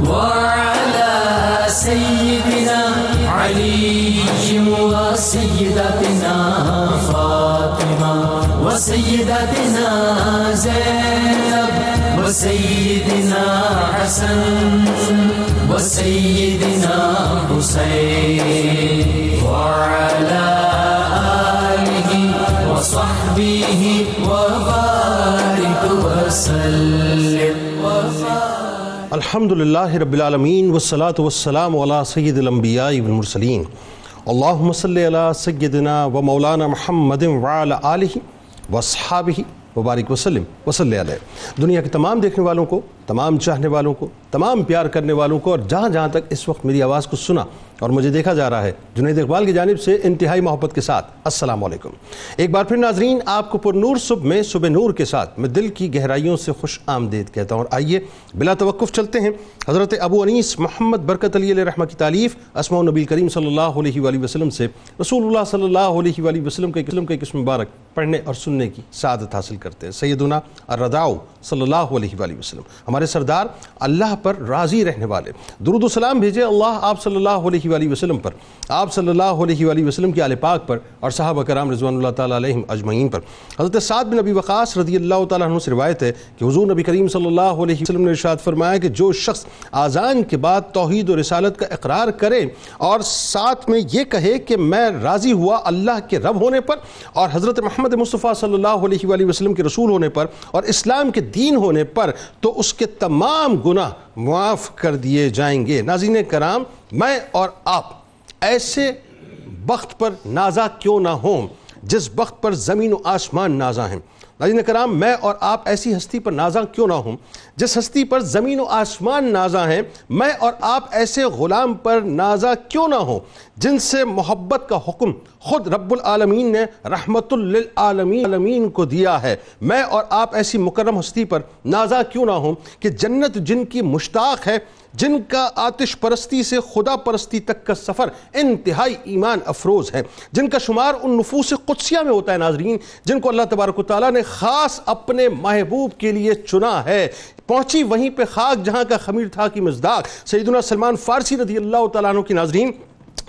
وعلى سيدنا علي وسيدتنا فاطمة وسيدتنا زينب وسيدنا حسن وسيدنا حسين وعلى آله وصحبه وبارك وسلم الحمدللہ رب العالمین والصلاة والسلام علی سید الانبیاء والمرسلین اللہم صلی علی سیدنا و مولانا محمد وعلی آلہ واصحابہ وبارک وسلم وصلی علیہ۔ دنیا کے تمام دیکھنے والوں کو، تمام چاہنے والوں کو، تمام پیار کرنے والوں کو، اور جہاں جہاں تک اس وقت میری آواز کو سنا اور مجھے دیکھا جا رہا ہے، جنید اقبال کی جانب سے انتہائی محبت کے ساتھ السلام علیکم۔ ایک بار پھر ناظرین، آپ کو پر نور صبح میں صبح نور کے ساتھ میں دل کی گہرائیوں سے خوش آمدید کہتا ہوں، اور آئیے بلا توقف چلتے ہیں حضرت ابو انیس محمد برکت علی علیہ رحمہ کی تالیف اسماء النبی کریم صلی اللہ علیہ وآلہ وسلم سے رسول اللہ صلی اللہ علیہ وآلہ وسلم کے قسم مبارک پڑھنے اور سننے کی سعادت حاصل کرتے ہیں۔ سیدنا الرضاء صلی اللہ علیہ وآلہ وسلم، ہمارے سردار، اللہ پر راضی رہنے والے، درود و سلام بھیجے اللہ آپ صلی اللہ علیہ وآلہ وسلم پر، آپ صلی اللہ علیہ وآلہ وسلم کی آل پاک پر، اور صحابہ کرام رضوان اللہ تعالیٰ علیہم اجمعین پر۔ حضرت سعد بن ابی وقاص رضی اللہ تعالیٰ عنہ سے روایت ہے کہ حضور نبی کریم صلی اللہ علیہ وسلم نے ارشاد فرمایا کہ جو شخص آذان کے بعد توحید و رسالت کا اقرار کرے اور ساتھ میں یہ کہے کہ میں راضی ہوا اللہ کے رب ہونے پر اور حضرت محمد مصطفیٰ صلی اللہ علیہ وآلہ وسلم کے رسول ہونے پر اور اسلام کے دین ہونے پر، تو اس کے تمام گناہ معاف کر دیے جائیں گے۔ ناظرین کرام، میں اور آپ ایسے بخت پر نازا کیوں نہ ہوں جس بخت پر زمین و آسمان نازا ہیں۔ ناظرین کرام، میں اور آپ ایسی ہستی پر نازا کیوں نہ ہوں جس ہستی پر زمین و آسمان نازا ہیں۔ میں اور آپ ایسے غلام پر نازا کیوں نہ ہوں جن سے محبت کا حکم خود رب العالمین نے رحمت للعالمین کو دیا ہے۔ میں اور آپ ایسی مکرم ہستی پر نازا کیوں نہ ہوں کہ جنت جن کی مشتاق ہے، جن کا آتش پرستی سے خدا پرستی تک کا سفر انتہائی ایمان افروز ہے، جن کا شمار ان نفوس قدسیہ میں ہوتا ہے ناظرین جن کو اللہ تبارک و تعالیٰ نے خاص اپنے محبوب کے لیے چنا ہے۔ پہنچی وہیں پہ خاک جہاں کا خمیر تھا کی مزداق سیدنا سلمان فارسی رضی اللہ تعالیٰ عنہ کی ناظرین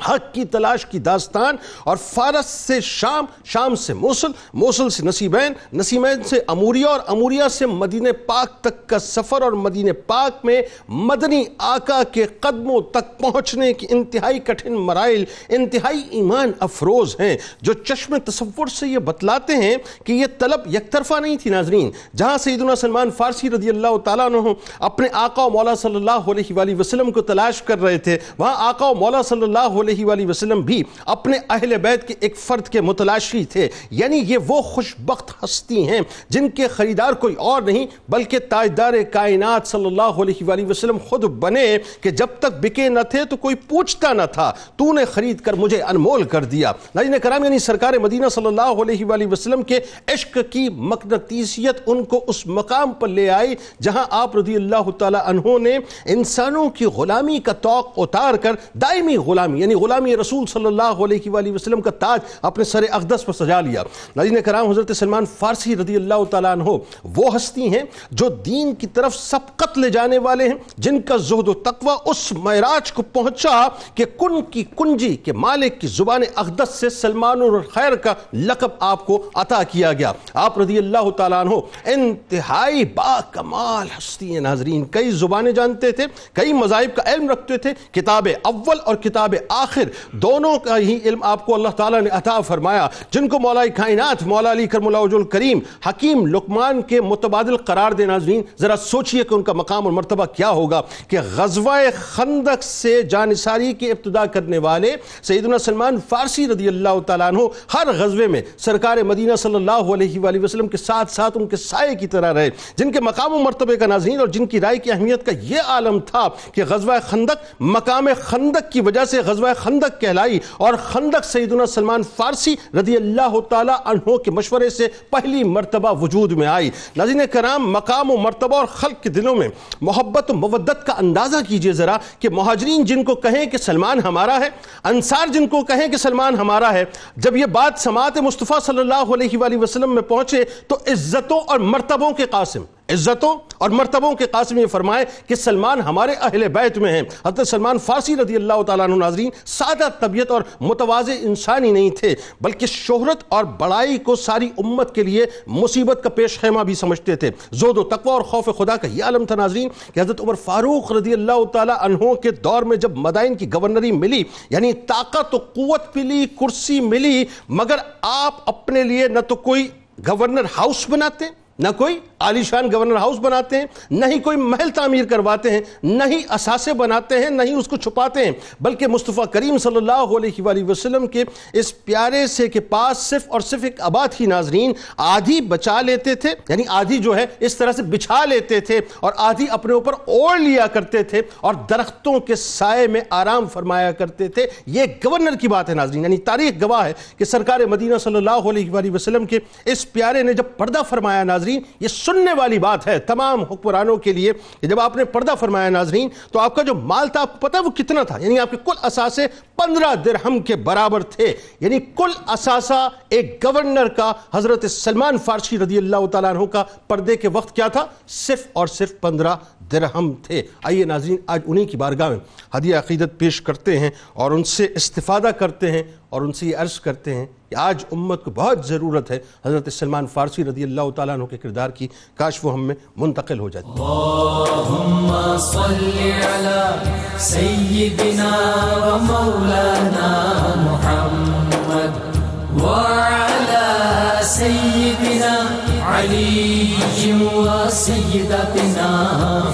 حق کی تلاش کی داستان، اور فارس سے شام، شام سے موصل، موصل سے نصیبین، نصیبین سے اموریہ، اور اموریہ سے مدینہ پاک تک کا سفر، اور مدینہ پاک میں مدنی آقا کے قدموں تک پہنچنے کی انتہائی کٹھن مراحل انتہائی ایمان افروز ہیں، جو چشم تصور سے یہ بتلاتے ہیں کہ یہ طلب یک طرفہ نہیں تھی ناظرین۔ جہاں سیدنا سلمان فارسی رضی اللہ تعالیٰ عنہ اپنے آقا و مولا صلی اللہ علیہ وآلہ وسلم کو تلاش کر رہے تھے، وہاں آقا و مولا صلی اللہ علیہ وآلہ وسلم بھی اپنے اہل بیت کے ایک فرد کے متلاشی تھے۔ یعنی یہ وہ خوشبخت ہستی ہیں جن کے خریدار کوئی اور نہیں بلکہ تاجدار کائنات صلی اللہ علیہ وآلہ وسلم خود بنے کہ جب تک بکے نہ تھے تو کوئی پوچھتا نہ تھا، تو نے خرید کر مجھے انمول کر دیا۔ ناظرین کرام، یعنی سرکار مدینہ صلی اللہ علیہ وآلہ وسلم کے عشق کی مقناطیسیت ان کو اس مقام پر لے آئی جہاں آپ رضی اللہ تعالی عنہ نے انسانوں کی غلامی کا طوق اتار کر دائمی غلامی یعنی غلامی رسول صلی اللہ علیہ وآلہ وسلم کا تاج اپنے سر اقدس پر سجا لیا۔ ناظرین کرام، حضرت سلمان فارسی رضی اللہ تعالیٰ عنہ وہ ہستی ہیں جو دین کی طرف سبقت لے جانے والے ہیں، جن کا زہد و تقوی اس معراج کو پہنچا کہ کن کی کنجی کے مالک کی زبان اقدس سے سلمان الخیر کا لقب آپ کو عطا کیا گیا۔ آپ رضی اللہ تعالیٰ عنہ انتہائی با کمال ہستی ہیں ناظرین، کئی زبانیں جانتے تھے، کئی مذاہب کا علم رکھتے تھے، کتاب اول اور کتاب آخر دونوں کا ہی علم آپ کو اللہ تعالیٰ نے عطا فرمایا، جن کو مولا کائنات مولا علی کرم اللہ وجہ الکریم حکیم لقمان کے متبادل قرار دے۔ ناظرین ذرا سوچئے کہ ان کا مقام اور مرتبہ کیا ہوگا کہ غزوہ خندق سے جانثاری کی ابتدا کرنے والے سیدنا سلمان فارسی رضی اللہ تعالیٰ عنہ ہر غزوے میں سرکار مدینہ صلی اللہ علیہ وآلہ وسلم کے ساتھ ساتھ ان کے سائے کی طرح رہے، جن کے مقام و مرتبے کا ناظرین اور جن کی رائے کی اہمیت کا یہ عالم تھا کہ غزوہ خندق مقام خندق کی وجہ سے غزوہ خندق کہلائی، اور خندق سیدنا سلمان فارسی رضی اللہ تعالیٰ عنہ کے مشورے سے پہلی مرتبہ وجود میں آئی۔ ناظرین کرام، مقام و مرتبہ اور خلق کے دلوں میں محبت و مودت کا اندازہ کیجئے ذرا کہ مہاجرین جن کو کہیں کہ سلمان ہمارا ہے، انصار جن کو کہیں کہ سلمان ہمارا ہے، جب یہ بات سماعت مصطفیٰ صلی اللہ علیہ وآلہ وسلم میں پہنچے تو عزتوں اور مرتبوں کے قاسم، عزتوں اور مرتبوں کے قاسم یہ فرمائے کہ سلمان ہمارے اہل بیت میں ہیں۔ حضرت سلمان فارسی رضی اللہ تعالیٰ عنہ ناظرین سادہ طبیعت اور متواضع انسانی نہیں تھے، بلکہ شہرت اور بڑائی کو ساری امت کے لیے مصیبت کا پیش خیمہ بھی سمجھتے تھے۔ زہد و تقوی اور خوف خدا کا یہ عالم تھا ناظرین کہ حضرت عمر فاروق رضی اللہ تعالیٰ عنہ کے دور میں جب مدائن کی گورنری ملی، یعنی طاقت و قوت ملی، کرسی ملی، مگر آپ اپنے لیے نہ تو کوئی گورنر ہاؤس بناتے، نہ کوئی عالیشان گورنر ہاؤس بناتے ہیں، نہ ہی کوئی محل تعمیر کرواتے ہیں، نہ ہی اثاثے بناتے ہیں، نہ ہی اس کو چھپاتے ہیں، بلکہ مصطفیٰ کریم صلی اللہ علیہ وآلہ وسلم کے اس پیارے سے کے پاس صرف اور صرف ایک آباد ہی ناظرین آدھی بچا لیتے تھے، یعنی آدھی جو ہے اس طرح سے بچھا لیتے تھے اور آدھی اپنے اوپر اوڑھ لیا کرتے تھے اور درختوں کے سائے میں آرام فرمایا کرتے تھے۔ یہ گورنر کی بات ہے ناظرین، یعنی تاریخ گواہ ہے کہ سرکار مدینہ صلی اللہ علیہ وآلہ وسلم کے اس پیارے نے جب پردہ فرمایا ناظرین، یہ سننے والی بات ہے تمام حکمرانوں کے لیے کہ جب آپ نے پردہ فرمایا ناظرین تو آپ کا جو مال تھا آپ کو پتہ ہے وہ کتنا تھا؟ یعنی آپ کے کل اثاثے 15 درہم کے برابر تھے، یعنی کل اثاثہ ایک گورنر کا حضرت سلمان فارسی رضی اللہ تعالیٰ عنہ کا پردے کے وقت کیا تھا؟ صرف اور صرف 15 درہم تھے۔ آئیے ناظرین آج انہی کی بارگاہ میں ہدیہ عقیدت پیش کرتے ہیں اور ان سے استفادہ کرتے ہیں اور ان سے یہ عرض کرتے ہیں کہ آج امت کو بہت ضرورت ہے حضرت سلمان فارسی رضی اللہ تعالیٰ عنہ کے کردار کی، کاش وہ ہم میں منتقل ہو جاتی۔ اللہم صلی علی سیدنا و مولانا محمد وعلی سیدنا علی و سیدتنا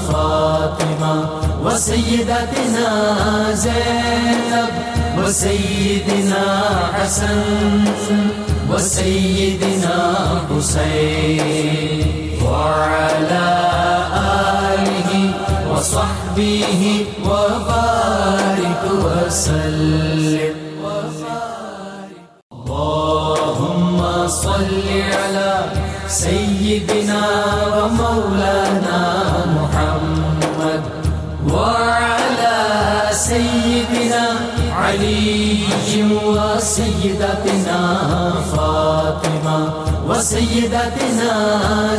فاطمہ و سیدتنا زینب و سیدنا حسن و سیدنا حسین وعلی آلہ وصحبہ وبارک وسلم۔ اللہم صلی علی سیدنا و مولانا محمد وعلی سیدنا علی و سیدتنا فاطمہ و سیدتنا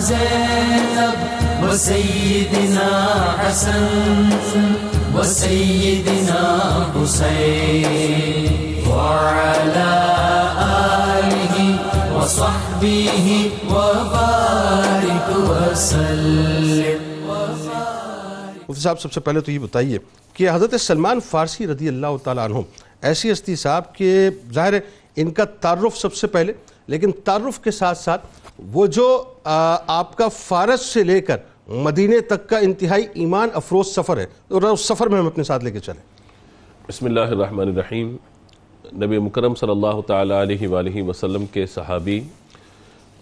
زینب و سیدنا حسن و سیدنا حسین وعلی آلہ وصحبہ وبارک وسلم۔ مفتی صاحب سب سے پہلے تو یہ بتائیے کہ حضرت سلمان فارسی رضی اللہ تعالیٰ عنہ ایسی ہستی صاحب کہ ظاہر ہے ان کا تعارف سب سے پہلے، لیکن تعارف کے ساتھ ساتھ وہ جو آپ کا فارس سے لے کر مدینے تک کا انتہائی ایمان افروز سفر ہے، اور اس سفر میں ہم اپنے ساتھ لے کے چلیں۔ بسم اللہ الرحمن الرحیم۔ نبی مکرم صلی اللہ تعالیٰ علیہ وآلہ وسلم کے صحابی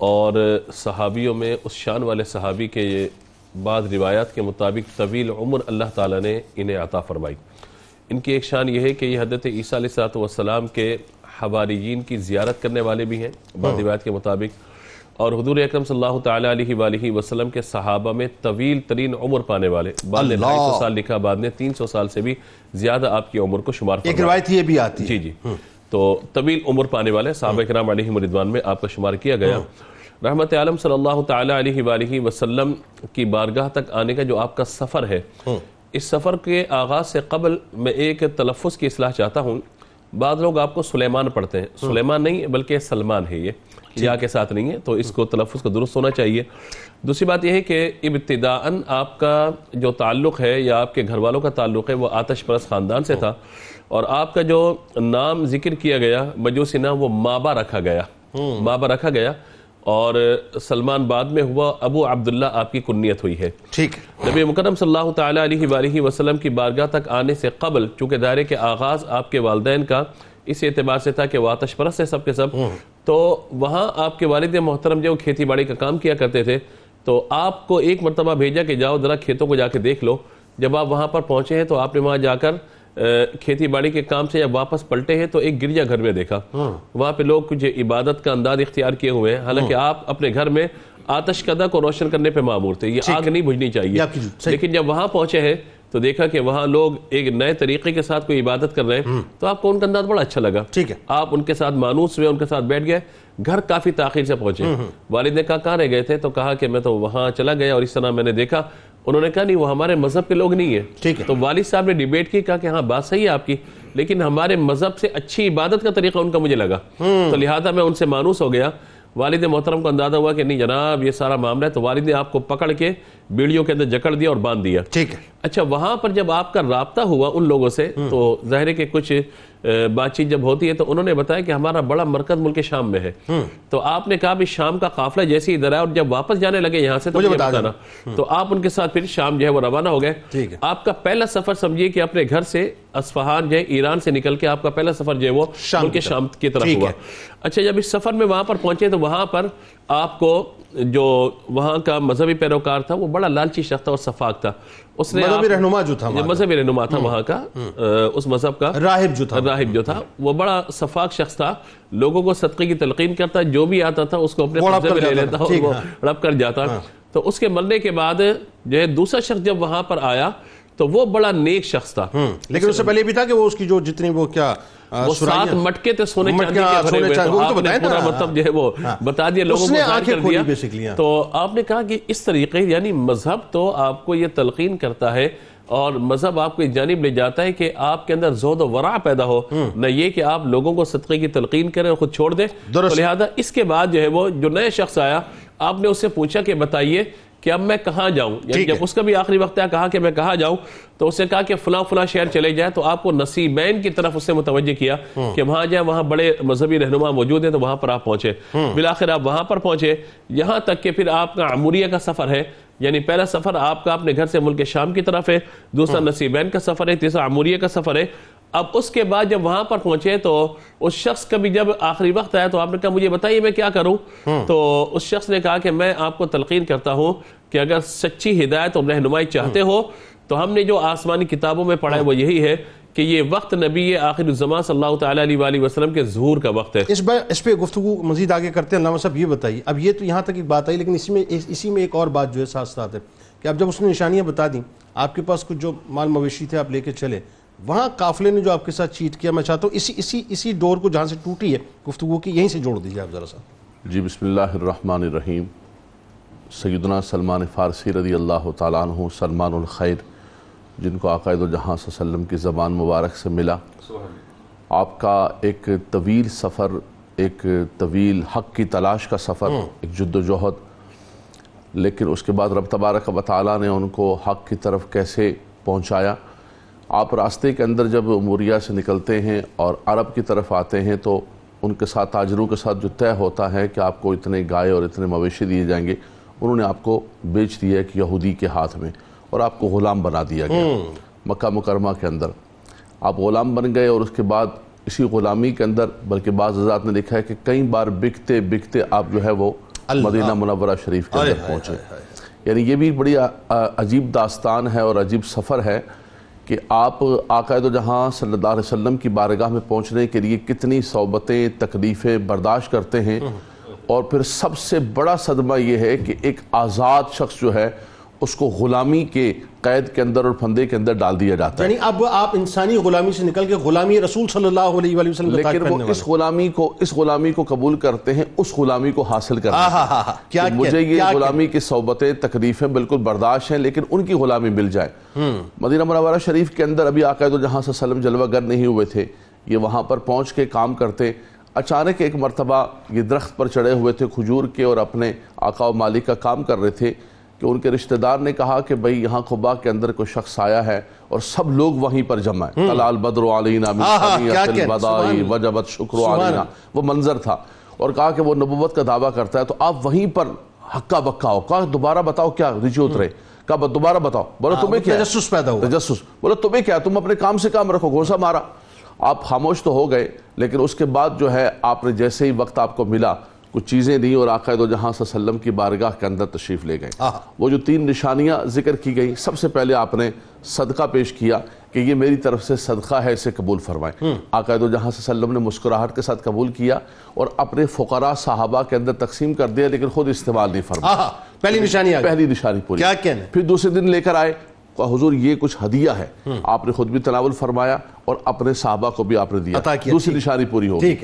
اور صحابیوں میں اس شان والے صحابی کے بعض روایات کے مطابق طویل عمر اللہ تعالیٰ نے انہیں عطا فرمائی۔ ان کی ایک شان یہ ہے کہ یہ حضرت عیسیٰ علیہ السلام کے حواریین کی زیارت کرنے والے بھی ہیں بعض روایات کے مطابق، اور حضور اکرم صلی اللہ تعالیٰ علیہ وآلہ وسلم کے صحابہ میں طویل ترین عمر پانے والے، بعد نے 250 سال لکھا، بعد نے 300 سال سے بھی زیادہ آپ کی عمر کو شمار فرمایا۔ ایک روایت یہ بھی آتی ہے جی تو طویل عمر پانے والے صحابہ کرام علیہم رضوان میں آپ کا شمار کیا گیا۔ رحمت عالم صلی اللہ تعالیٰ علیہ وآلہ وسلم کی بارگاہ تک آنے کا جو آپ کا سفر ہے، اس سفر کے آغاز سے قبل میں ایک تلفظ کی اصلاح چاہتا ہوں۔ بعض لوگ آپ کو سلیمان پڑھتے ہیں، سلیمان نہیں بلکہ سلمان ہے، یہ یا کے ساتھ نہیں ہے، تو اس کو تلفظ کو درست ہونا چاہیے۔ دوسری بات یہ ہے کہ ابتداءً آپ کا جو تعلق ہے یا آپ کے گھر والوں کا تعلق ہے وہ آتش پرست خاندان سے تھا، اور آپ کا جو نام ذکر کیا گیا مجوسی نام، وہ مابا رکھا گیا، اور سلمان بعد میں ہوا، ابو عبداللہ آپ کی کنیت ہوئی ہے۔ ٹھیک ہے۔ نبی مکرم صلی اللہ تعالیٰ علیہ وآلہ وسلم کی بارگاہ تک آنے سے قبل چونکہ دائرے کے آغاز آپ کے والدین کا اس اعتبار سے تھا کہ وہ آتش پرست ہے سب کے سب، تو وہاں آپ کے والد محترم جو کھیتی باڑی کا کام کیا کرتے تھے، تو آپ کو ایک مرتبہ بھیجا کہ جاؤ ذرا کھیتوں کو جا کے دیکھ لو۔ جب آپ وہاں پر پہنچے ہیں تو آپ نے وہاں جا کر کھیتی باڑی کے کام سے جب واپس پلٹے ہیں تو ایک گرجا گھر میں دیکھا، وہاں پہ لوگ کچھ عبادت کا انداز اختیار کیے ہوئے ہیں، حالانکہ آپ اپنے گھر میں آتش کدہ کو روشن کرنے پہ معمور تھے، یہ آگ نہیں بجھنی چاہیے، لیکن جب وہاں پہنچے ہیں تو دیکھا کہ وہاں لوگ ایک نئے طریقے کے ساتھ کوئی عبادت کر رہے ہیں، تو آپ کو ان کا انداز بڑا اچھا لگا، ٹھیک ہے، آپ ان کے ساتھ مانوس ہوئے، ان کے ساتھ بیٹھ گئے، گھر کافی تاخیر سے پہنچے، والد نے کہا کہاں رہ گئے تھے؟ تو کہا کہ میں تو وہاں چلا گیا اور اس طرح میں نے دیکھا. انہوں نے کہا نہیں وہ ہمارے مذہب کے لوگ نہیں ہیں. ٹھیک ہے. تو والد صاحب نے ڈیبیٹ کی، کہا کہ ہاں بات صحیح ہے آپ کی، لیکن ہمارے مذہب سے اچھی عبادت کا طریقہ ان کا مجھے لگا، تو لہٰذا میں ان سے مانوس ہو گیا. والد محترم کو اندازہ ہوا کہ نہیں جناب یہ سارا معاملہ ہے، تو والد نے آپ کو پکڑ کے بیڑیوں کے اندر جکڑ دیا اور باندھ دیا. ٹھیک ہے. اچھا وہاں پر جب آپ کا رابطہ ہوا ان لوگوں سے، تو ظاہر ہے کہ کچھ بات چیت جب ہوتی ہے تو انہوں نے بتایا کہ ہمارا بڑا مرکز ملک شام میں ہے. تو آپ نے کہا بھی شام کا قافلہ جیسے ادھر آیا اور جب واپس جانے لگے یہاں سے تو مجھے بتانا. تو آپ ان کے ساتھ پھر شام جو ہے وہ روانہ ہو گئے. آپ کا پہلا سفر سمجھیے کہ اپنے گھر سے اصفہان جو ہے ایران سے نکل کے آپ کا پہلا سفر جو ہے وہ ملک شام کی طرف ہوا. اچھا جب اس سفر میں وہاں پر پہنچے تو وہاں پر آپ کو جو وہاں کا مذہبی پیروکار تھا وہ بڑا لالچی شخص تھا اور سفاک تھا. اس نے مذہبی رہنما جو تھا، مذہبی رہنما تھا وہاں کا، اس مذہب کا راہب جو تھا، وہ بڑا صفاک شخص تھا، لوگوں کو صدقے کی تلقین کرتا، جو بھی آتا تھا اس کو اپنے قبضے میں لے لیتا اور وہ رب کر جاتا. تو اس کے مرنے کے بعد جو ہے دوسرا شخص جب وہاں پر آیا تو وہ بڑا نیک شخص تھا، لیکن اس سے پہلے بھی تھا کہ وہ اس کی جو جتنی وہ کیا وہ 7 مٹکے تھے سونے چاندی کے بھرے ہوئے، تو آپ نے پورا مطلب جو ہے وہ بتا دیا، لوگوں کو ظاہر کر دیا. تو آپ نے کہا کہ اس طریقے یعنی مذہب تو آپ کو یہ تلقین کرتا ہے اور مذہب آپ کو اس جانب لے جاتا ہے کہ آپ کے اندر زہد و ورع پیدا ہو، نہ یہ کہ آپ لوگوں کو صدقے کی تلقین کریں اور خود چھوڑ دیں. تو لہذا اس کے بعد جو ہے وہ جو نئے شخص آیا، آپ نے اس سے پوچھا کہ بتائیے کہ اب میں کہاں جاؤں، یعنی جب اس کا بھی آخری وقت ہے کہا کہ میں کہاں جاؤں، تو اس نے کہا کہ فلاں فلاں شہر چلے جائے. تو آپ کو نصیبین کی طرف اس سے متوجہ کیا کہ وہاں جائے، وہاں بڑے مذہبی رہنما موجود ہیں، تو وہاں پر آپ پہنچے. بالآخر آپ وہاں پر پہنچے، یہاں تک کہ پھر آپ کا عموریہ کا سفر ہے، یعنی پہلا سفر آپ کا اپنے گھر سے ملک شام کی طرف ہے، دوسرا نصیبین کا سفر ہے، تیسرا عموریہ کا سفر ہے. اب اس کے بعد جب وہاں پر پہنچے تو اس شخص کا بھی جب آخری وقت آیا تو آپ نے کہا مجھے بتائیے میں کیا کروں. تو اس شخص نے کہا کہ میں آپ کو تلقین کرتا ہوں کہ اگر سچی ہدایت اور رہنمائی چاہتے ہو تو ہم نے جو آسمانی کتابوں میں پڑھا ہے وہ یہی ہے کہ یہ وقت نبی آخر الزمان صلی اللہ تعالیٰ علیہ وآلہ وسلم کے ظہور کا وقت ہے. اس پہ گفتگو مزید آگے کرتے ہیں. علامہ صاحب یہ بتائیے، اب یہ تو یہاں تک ایک بات آئی، لیکن اسی میں ایک اور بات جو ہے ساتھ ساتھ ہے کہ اب جب اس نے نشانیاں بتا دیں، آپ کے پاس کچھ جو مال مویشی تھے آپ لے کے چلے، وہاں قافلے نے جو آپ کے ساتھ چیٹ کیا، میں چاہتا ہوں اسی ڈور کو جہاں سے ٹوٹی ہے گفتگو کی یہیں سے جوڑ دیجیے آپ ذرا سا. جی بسم اللہ الرحمن الرحیم. سیدنا سلمان فارسی رضی اللہ تعالیٰ عنہ، سلمان الخیر، جن کو آقا دو جہاں صلی اللہ علیہ وسلم کی زبان مبارک سے ملا، آپ کا ایک طویل سفر، ایک طویل حق کی تلاش کا سفر، ایک جد و جہد، لیکن اس کے بعد رب تبارک و تعالیٰ نے ان کو حق کی طرف کیسے پہنچایا. آپ راستے کے اندر جب عموریہ سے نکلتے ہیں اور عرب کی طرف آتے ہیں تو ان کے ساتھ تاجروں کے ساتھ جو طے ہوتا ہے کہ آپ کو اتنے گائے اور اتنے مویشی دیے جائیں گے، انہوں نے آپ کو بیچ دیا ایک یہودی کے ہاتھ میں اور آپ کو غلام بنا دیا گیا. مکہ مکرمہ کے اندر آپ غلام بن گئے اور اس کے بعد اسی غلامی کے اندر، بلکہ بعض حضرات نے لکھا ہے کہ کئی بار بکتے بکتے آپ جو ہے وہ مدینہ منورہ شریف کے اندر پہنچے. یعنی یہ بھی بڑی عجیب داستان ہے اور عجیب سفر ہے کہ آپ آقا دو جہاں صلی اللہ علیہ وسلم کی بارگاہ میں پہنچنے کے لیے کتنی صعوبتیں تکلیفیں برداشت کرتے ہیں، اور پھر سب سے بڑا صدمہ یہ ہے کہ ایک آزاد شخص جو ہے اس کو غلامی کے قید کے اندر اور پھندے کے اندر ڈال دیا جاتا ہے. یعنی اب آپ انسانی غلامی سے نکل کے غلامی رسول صلی اللہ علیہ وآلہ وسلم کا تاج لیکن وہ اس غلامی کو قبول کرتے ہیں، اس غلامی کو حاصل کرتے ہیں. مجھے یہ غلامی کی صعوبتیں تکلیفیں بالکل برداشت ہیں، لیکن ان کی غلامی مل جائے. مدینہ منورہ شریف کے اندر ابھی آقا دو جہاں صلی اللہ علیہ وسلم جلوہ گر نہیں ہوئے تھے، یہ وہاں پر پہنچ کے کام کرتے. اچانک ایک مرتبہ یہ درخت پر چڑھے ہوئے تھے کھجور کے اور اپنے آقا و مالک کا کام کر رہے تھے کہ ان کے رشتہ دار نے کہا کہ بھئی یہاں قباء کے اندر کوئی شخص آیا ہے، اور سب لوگ وہیں پر جمع ہیں. طلع البدر علینا من ثنیۃ الوداع وجبت الشکر علینا، وہ منظر تھا. اور کہا کہ وہ نبوت کا دعویٰ کرتا ہے تو آپ وہیں پر ہکا بکا ہو. کہا دوبارہ بتاؤ کیا، نیچے اترے. کہا دوبارہ بتاؤ. بولو تمہیں کیا، تجسس پیدا ہوا. تجسس. بولو تمہیں کیا، تم اپنے کام سے کام رکھو. گھونسا مارا. آپ خاموش تو ہو گئے، لیکن اس کے بعد جو ہے آپ نے جیسے ہی وقت آپ کو ملا کچھ چیزیں دیں اور آقا دو جہاں صلی اللہ علیہ وسلم کی بارگاہ کے اندر تشریف لے گئے. وہ جو 3 نشانیاں ذکر کی گئی، سب سے پہلے آپ نے صدقہ پیش کیا کہ یہ میری طرف سے صدقہ ہے، اسے قبول فرمائیں. آقا دو جہاں صلی اللہ علیہ وسلم نے مسکراہٹ کے ساتھ قبول کیا اور اپنے فقراء صحابہ کے اندر تقسیم کر دیا، لیکن خود استعمال نہیں فرمایا. پہلی نشانی پوری. کیا کہنا. پھر دوسرے دن لے کر آئے حضور یہ کچھ ہدیہ ہے، آپ نے خود بھی تناول فرمایا اور اپنے صحابہ کو بھی آپ نے دیا، دوسری نشانی پوری ہو گئی۔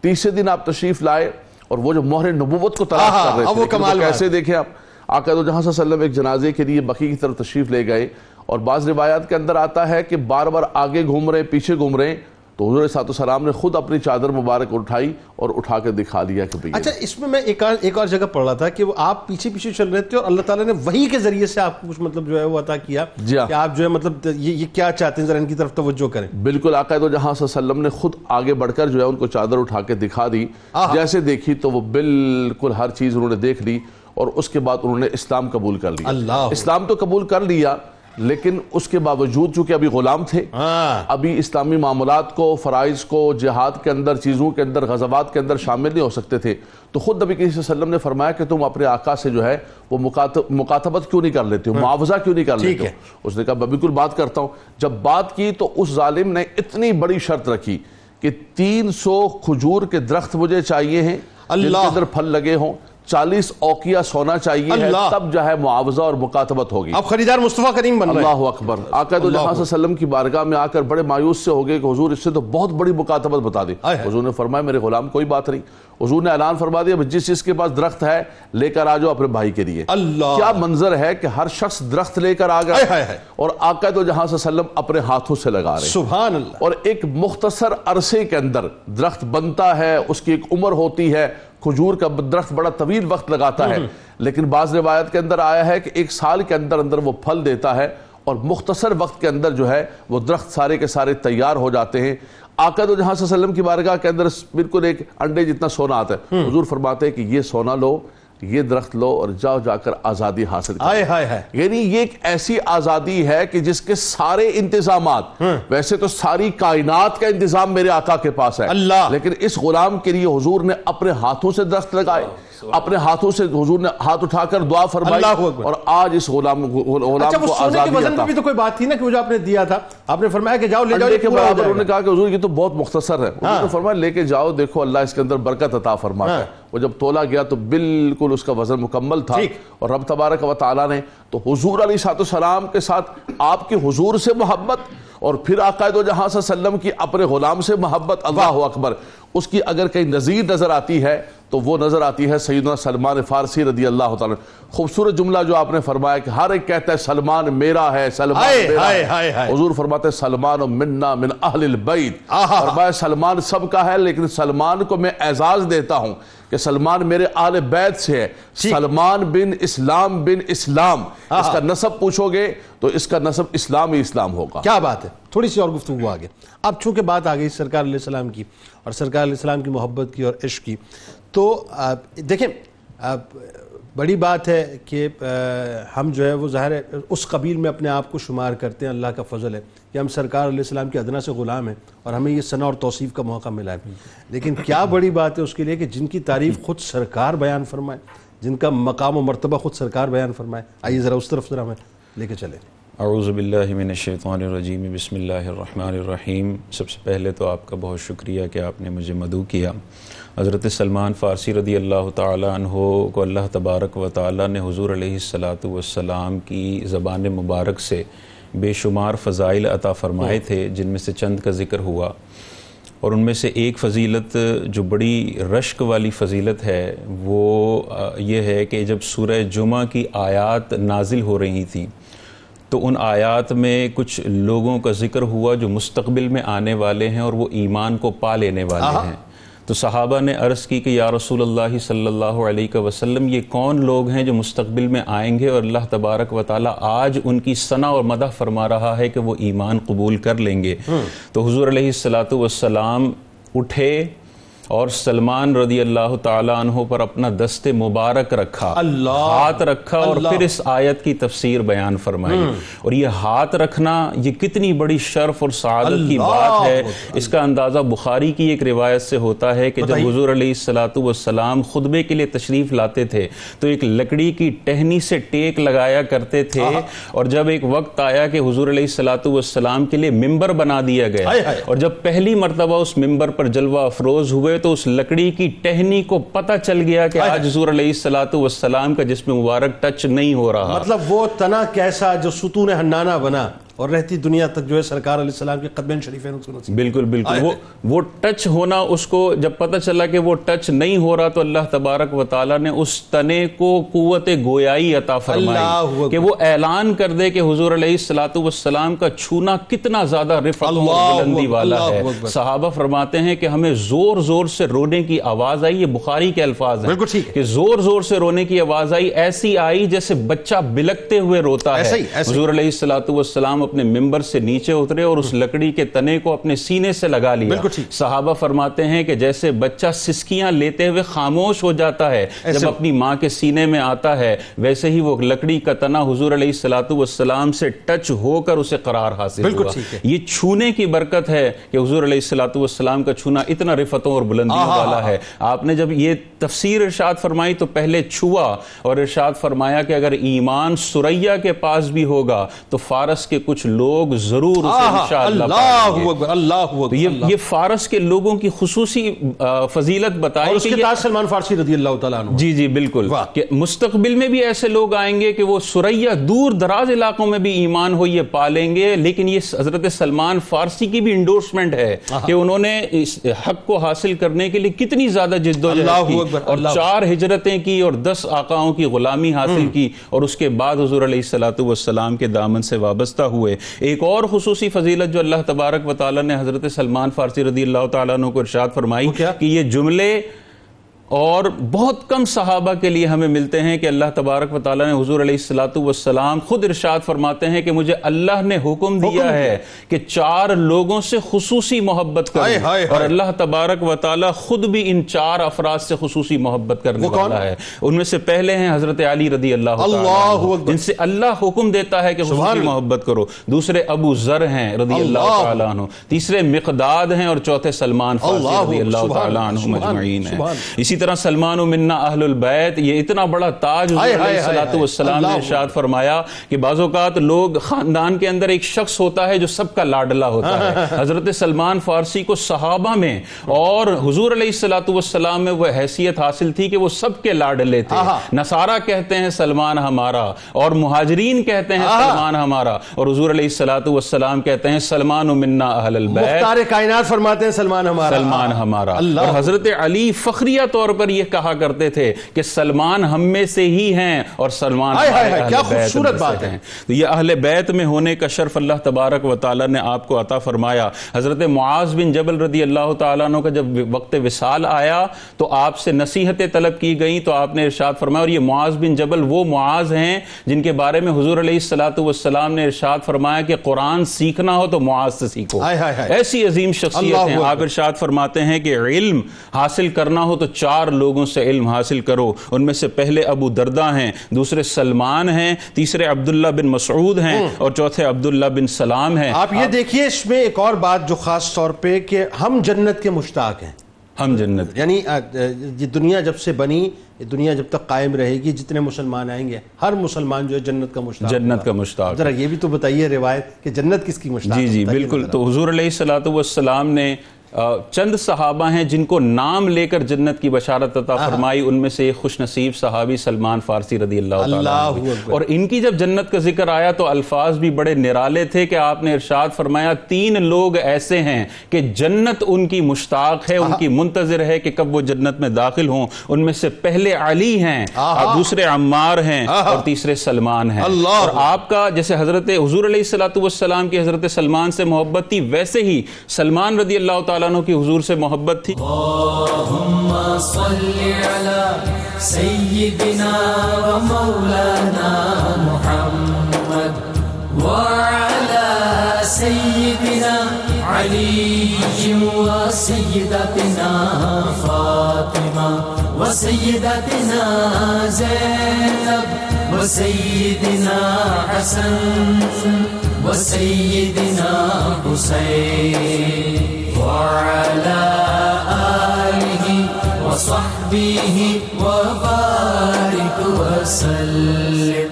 تیسرے دن آپ تشریف لائے اور وہ جو مہر نبوت کو تلاش کر رہے تھے، وہ کیسے دیکھیں آپ، آقا دو جہاں صلی اللہ علیہ وسلم ایک جنازے کے لیے بقیع کی طرف تشریف لے گئے، اور بعض روایات کے اندر آتا ہے کہ بار بار آگے گھوم رہے پیچھے گھوم رہے، تو حضور صلی اللہ علیہ وسلم نے خود اپنی چادر مبارک اٹھائی اور اٹھا کے دکھا دیا کہ بھئی۔ اچھا، اس میں ایک اور جگہ پڑھ رہا تھا کہ وہ آپ پیچھے پیچھے چل رہے تھے اور اللہ تعالیٰ نے وحی کے ذریعے سے آپ کو کچھ مطلب جو ہے وہ عطا کیا کہ آپ جو ہے مطلب یہ کیا چاہتے ہیں، ذرا ان کی طرف توجہ کریں۔ بالکل، آقا دو جہاں صلی اللہ علیہ وسلم نے خود آگے بڑھ کر جو ہے ان کو چادر اٹھا کے دکھا دی، جیسے دیکھی تو وہ بالکل ہر چیز انہوں نے دیکھ لی، اور اس کے بعد انہوں نے اسلام قبول کر لیا۔ اسلام تو قبول کر لیا، لیکن اس کے باوجود چونکہ ابھی غلام تھے، ابھی اسلامی معاملات کو، فرائض کو، جہاد کے اندر، چیزوں کے اندر، غزوات کے اندر شامل نہیں ہو سکتے تھے، تو خود نبی کریم صلی اللہ علیہ وسلم نے فرمایا کہ تم اپنے آقا سے جو ہے وہ مکاتبت کیوں نہیں کر لیتے ہو، معاوضہ کیوں نہیں کر لیتے ہو؟ اس نے کہا میں بالکل بات کرتا ہوں۔ جب بات کی تو اس ظالم نے اتنی بڑی شرط رکھی کہ 300 کھجور کے درخت مجھے چاہیے ہیں جن کے اندر پھل لگے ہوں، 40 اوقیہ سونا چاہیے ہے، تب جو ہے معاوضہ اور مکاتبت ہوگی۔ اب خریدار مصطفیٰ کریم بن رہے ہیں۔ اللہ اکبر۔ آقا دو جہاں صلی اللہ علیہ وسلم کی بارگاہ میں آ کر بڑے مایوس سے ہو گئے کہ حضور اس سے تو بہت بڑی مکاتبت بتا دی۔ حضور نے فرمایا میرے غلام کوئی بات نہیں، حضور نے اعلان فرما دیا جس چیز کے پاس درخت ہے لے کر آ جاؤ اپنے بھائی کے لیے۔ کیا منظر ہے کہ ہر شخص درخت لے کر آ گیا اور آقا دو جہاں صلی اللہ علیہ وسلم اپنے ہاتھوں سے لگا رہے ہیں۔ سبحان اللہ۔ اور ایک مختصر عرصے کے اندر درخت بنتا ہے، اس کی ایک عمر ہوتی ہے، کھجور کا درخت بڑا طویل وقت لگاتا ہے، لیکن بعض روایت کے اندر آیا ہے کہ 1 سال کے اندر اندر وہ پھل دیتا ہے، اور مختصر وقت کے اندر جو ہے وہ درخت سارے کے سارے تیار ہو جاتے ہیں۔ آقا دو جہاں صلی اللہ علیہ وسلم کی بارگاہ کے اندر بالکل ایک انڈے جتنا سونا آتا ہے، حضور فرماتے ہیں کہ یہ سونا لو، یہ درخت لو اور جاؤ جا کر آزادی حاصل کرو۔ یعنی یہ ایک ایسی آزادی ہے کہ جس کے سارے انتظامات، ویسے تو ساری کائنات کا انتظام میرے آقا کے پاس ہے، لیکن اس غلام کے لیے حضور نے اپنے ہاتھوں سے درخت لگائے، اپنے ہاتھوں سے حضور نے ہاتھ اٹھا کر دعا فرمائی، اور آج اس غلام کو آزادی عطا۔ بھی تو کوئی بات تھی نا کہ وہ جو آپ نے دیا تھا، آپ نے فرمایا کہ جاؤ لے جاؤ، کے برابر انہوں نے کہا کہ حضور یہ تو بہت مختصر ہے، حضور نے فرمایا لے کے جاؤ، دیکھو اللہ اس کے اندر برکت عطا فرماتا ہے۔ وہ جب تولا گیا تو بالکل اس کا وزن مکمل تھا، اور رب تبارک و تعالیٰ نے تو حضور علیہ السلام کے ساتھ آپ کی حضور سے محبت، اور پھر آقا دو جہاں صلی اللہ علیہ وسلم کی اپنے غلام سے محبت، اللہ اکبر، اس کی اگر کہیں نظیر نظر آتی ہے تو وہ نظر آتی ہے سیدنا سلمان فارسی رضی اللہ تعالیٰ۔ خوبصورت جملہ جو آپ نے فرمایا کہ ہر ایک کہتا ہے سلمان میرا ہے، سلمان میرا ہے، حضور فرماتے ہیں سلمان منا من اہل البیت، فرمایا سلمان سب کا ہے، لیکن سلمان کو میں اعزاز دیتا ہوں کہ سلمان میرے اہل بیت سے ہے، سلمان بن اسلام بن اسلام، اس کا نسب پوچھو گے تو اس کا نسب اسلام ہی اسلام ہوگا۔ کیا بات ہے، تھوڑی سی اور گفتگو آگے۔ اب چونکہ بات آ گئی سرکار علیہ السلام کی اور سرکار علیہ السلام کی محبت کی اور عشق کی، تو دیکھیں بڑی بات ہے کہ ہم جو ہے وہ ظاہر ہے اس قبیل میں اپنے آپ کو شمار کرتے ہیں، اللہ کا فضل ہے کہ ہم سرکار علیہ السلام کے ادنا سے غلام ہیں اور ہمیں یہ ثنا اور توصیف کا موقع ملا ہے، لیکن کیا بڑی بات ہے اس کے لیے کہ جن کی تعریف خود سرکار بیان فرمائے، جن کا مقام و مرتبہ خود سرکار بیان فرمائے۔ آئیے ذرا اس طرف ذرا ہمیں لے کے چلیں۔ اعوذ باللہ من الشیطان الرجیم، بسم اللہ الرحمن الرحیم۔ سب سے پہلے تو آپ کا بہت شکریہ کہ آپ نے مجھے مدعو کیا۔ حضرت سلمان فارسی رضی اللہ تعالیٰ عنہ کو اللہ تبارک و تعالیٰ نے حضور علیہ السلام کی زبان مبارک سے بے شمار فضائل عطا فرمائے تھے، جن میں سے چند کا ذکر ہوا، اور ان میں سے ایک فضیلت جو بڑی رشک والی فضیلت ہے وہ یہ ہے کہ جب سورہ جمعہ کی آیات نازل ہو رہی تھیں تو ان آیات میں کچھ لوگوں کا ذکر ہوا جو مستقبل میں آنے والے ہیں اور وہ ایمان کو پا لینے والے ہیں۔ تو صحابہ نے عرض کی کہ یا رسول اللہ صلی اللہ علیہ وسلم یہ کون لوگ ہیں جو مستقبل میں آئیں گے اور اللہ تبارک و تعالیٰ آج ان کی ثنا اور مدح فرما رہا ہے کہ وہ ایمان قبول کر لیں گے؟ تو حضور علیہ السلام اٹھے اور سلمان رضی اللہ تعالیٰ عنہ پر اپنا دست مبارک رکھا، ہاتھ رکھا، اور پھر اس آیت کی تفسیر بیان فرمائی۔ اور یہ ہاتھ رکھنا یہ کتنی بڑی شرف اور سعادت کی بات ہے، اس کا اندازہ بخاری کی ایک روایت سے ہوتا ہے کہ جب حضور علیہ السلام خطبے کے لیے تشریف لاتے تھے تو ایک لکڑی کی ٹہنی سے ٹیک لگایا کرتے تھے، اور جب ایک وقت آیا کہ حضور علیہ السلام کے لیے ممبر بنا دیا گیا، اور جب پہلی مرتبہ اس ممبر پر جلوہ افروز ہوئے تو اس لکڑی کی ٹہنی کو پتہ چل گیا کہ آج حضور علیہ الصلوۃ والسلام کا جسم مبارک ٹچ نہیں ہو رہا. مطلب وہ تنا کیسا جو ستون حنانہ بنا اور رہتی دنیا تک جو ہے سرکار علیہ السلام کے قدمین شریفین اس کو نصیب. بالکل بالکل وہ ٹچ ہونا، اس کو جب پتہ چلا کہ وہ ٹچ نہیں ہو رہا تو اللہ تبارک و تعالیٰ نے اس تنے کو قوت گویائی عطا فرمائی کہ وہ اعلان کر دے کہ حضور علیہ الصلوۃ والسلام کا چھونا کتنا زیادہ رفعت اور بلندی والا ہے. صحابہ فرماتے ہیں کہ ہمیں زور زور سے رونے کی آواز آئی. یہ بخاری کے الفاظ ہیں کہ زور زور سے رونے کی آواز آئی، ایسی آئی جیسے بچہ بلکتے ہوئے روتا ہے. حضور علیہ الصلوۃ والسلام اپنے ممبر سے نیچے اترے اور اس لکڑی کے تنے کو اپنے سینے سے لگا لیا. صحابہ فرماتے ہیں کہ جیسے بچہ سسکیاں لیتے ہوئے خاموش ہو جاتا ہے جب اپنی ماں کے سینے میں آتا ہے، ویسے ہی وہ لکڑی کا تنا حضور علیہ الصلوۃ والسلام سے ٹچ ہو کر اسے قرار حاصل ہوا. یہ چھونے کی برکت ہے کہ حضور علیہ الصلوۃ والسلام کا چھونا اتنا رفعتوں اور بلندیوں والا ہے. آپ نے جب یہ تفسیر ارشاد فرمائی تو پہلے چھوا اور ارشاد فرمایا کہ اگر ایمان سریا کے پاس بھی ہوگا تو فارس کے کچھ لوگ ضرور اسے انشاءاللہ پائیں گے. یہ فارس کے لوگوں کی خصوصی فضیلت بتائی. اس کے تاج سلمان فارسی رضی اللہ تعالیٰ عنہ. جی بالکل، کہ مستقبل میں بھی ایسے لوگ آئیں گے کہ وہ سریا دور دراز علاقوں میں بھی ایمان ہو یہ پالیں گے. لیکن یہ حضرت سلمان فارسی کی بھی انڈورسمنٹ ہے کہ انہوں نے اس حق کو حاصل کرنے کے لیے کتنی زیادہ جدوجہد کی اور 4 ہجرتیں کی اور 10 آقاؤں کی غلامی حاصل کی اور اس کے بعد حضور علیہ الصلوۃ والسلام کے دامن سے وابستہ ہوئے. ایک اور خصوصی فضیلت جو اللہ تبارک و تعالیٰ نے حضرت سلمان فارسی رضی اللہ تعالیٰ عنہ کو ارشاد فرمائی کہ یہ جملے اور بہت کم صحابہ کے لیے ہمیں ملتے ہیں کہ اللہ تبارک و تعالیٰ نے حضور علیہ الصلوۃ والسلام خود ارشاد فرماتے ہیں کہ مجھے اللہ نے حکم دیا ہے کہ 4 لوگوں سے خصوصی محبت کروں، اور اللہ تبارک و تعالیٰ خود بھی ان 4 افراد سے خصوصی محبت کرنے والا ہے. ان میں سے پہلے ہیں حضرت علی رضی اللہ تعالیٰ جن سے اللہ حکم دیتا ہے کہ خصوصی محبت کرو. دوسرے ابو ذر ہیں رضی اللہ تعالیٰ عنہ. تیسرے مقداد ہیں، اور چوتھے سلمان فارسی رضی اللہ تعالیٰ عنہ مجمعین ہیں. اسی طرح سلمان منا اہل البیت، یہ اتنا بڑا تاج حضور علیہ الصلوۃ والسلام نے ارشاد فرمایا کہ بعض اوقات لوگ خاندان کے اندر ایک شخص ہوتا ہے جو سب کا لاڈلا ہوتا ہے. حضرت سلمان فارسی کو صحابہ میں اور حضور علیہ الصلوۃ والسلام میں وہ حیثیت حاصل تھی کہ وہ سب کے لاڈلے تھے. نصارہ کہتے ہیں سلمان ہمارا، اور مہاجرین کہتے ہیں سلمان ہمارا، اور حضور علیہ الصلوۃ والسلام کہتے ہیں سلمان منا اہل البیت. مختار کائنات فرماتے ہیں سلمان ہمارا، سلمان ہمارا. اور حضرت علی فخریہ طور پر یہ کہا کرتے تھے کہ سلمان ہم میں سے ہی ہیں اور سلمان کیا خوبصورت بات ہے. تو یہ اہل بیت میں ہونے کا شرف اللہ تبارک و تعالیٰ نے آپ کو عطا فرمایا. حضرت معاذ بن جبل رضی اللہ تعالیٰ عنہ کا جب وقت وصال آیا تو آپ سے نصیحتیں طلب کی گئیں تو آپ نے ارشاد فرمایا، اور یہ معاذ بن جبل وہ معاذ ہیں جن کے بارے میں حضور علیہ الصلوۃ والسلام نے ارشاد فرمایا کہ قرآن سیکھنا ہو تو معاذ سے سیکھو. ایسی عظیم شخصیت ہیں. آپ ارشاد فرماتے ہیں کہ علم حاصل کرنا ہو تو 4 لوگوں سے علم حاصل کرو. ان میں سے پہلے ابو دردہ ہیں، دوسرے سلمان ہیں، تیسرے عبداللہ بن مسعود ہیں، اور چوتھے عبداللہ بن سلام ہیں. آپ یہ دیکھیے اس میں ایک اور بات جو خاص طور پہ کہ ہم جنت کے مشتاق ہیں. ہم جنت، یعنی یہ دنیا جب سے بنی، یہ دنیا جب تک قائم رہے گی، جتنے مسلمان آئیں گے ہر مسلمان جو ہے جنت کا مشتاق. جنت کا مشتاق. ذرا یہ بھی تو بتائیے روایت کہ جنت کس کی مشتاق. جی بالکل. تو حضور علیہ الصلوۃ والسلام نے چند صحابہ ہیں جن کو نام لے کر جنت کی بشارت عطا فرمائی. ان میں سے ایک خوش نصیب صحابی سلمان فارسی رضی اللہ تعالیٰ عنہ. اور ان کی جب جنت کا ذکر آیا تو الفاظ بھی بڑے نرالے تھے کہ آپ نے ارشاد فرمایا 3 لوگ ایسے ہیں کہ جنت ان کی مشتاق ہے، ان کی منتظر ہے کہ کب وہ جنت میں داخل ہوں. ان میں سے پہلے علی ہیں، دوسرے عمار ہیں، اور تیسرے سلمان ہیں. اور آپ کا جیسے حضرت حضور علیہ الصلوۃ والسلام کی حضرت سلمان سے محبت تھی، ویسے ہی سلمان رضی اللہ تعالیٰ عنہ کی حضور سے محبت تھی. اللہم صلی علی سیدنا و مولانا محمد وعلی سیدنا علی و سیدتنا فاطمہ و سیدتنا زینب و سیدنا حسن و سیدنا حسین وعلى آله وصحبه وبارك وسلم.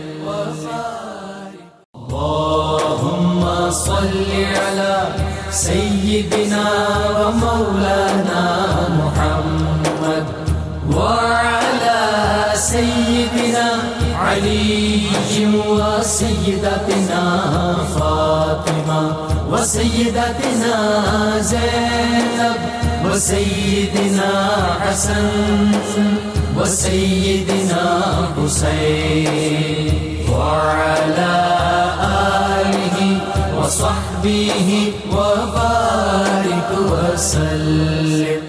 اللهم صل على سيدنا ومولانا محمد علي وسيدتنا فاطمة وسيدتنا زينب وسيدنا حسن وسيدنا حسين وعلى آله وصحبه وبارك وسلم.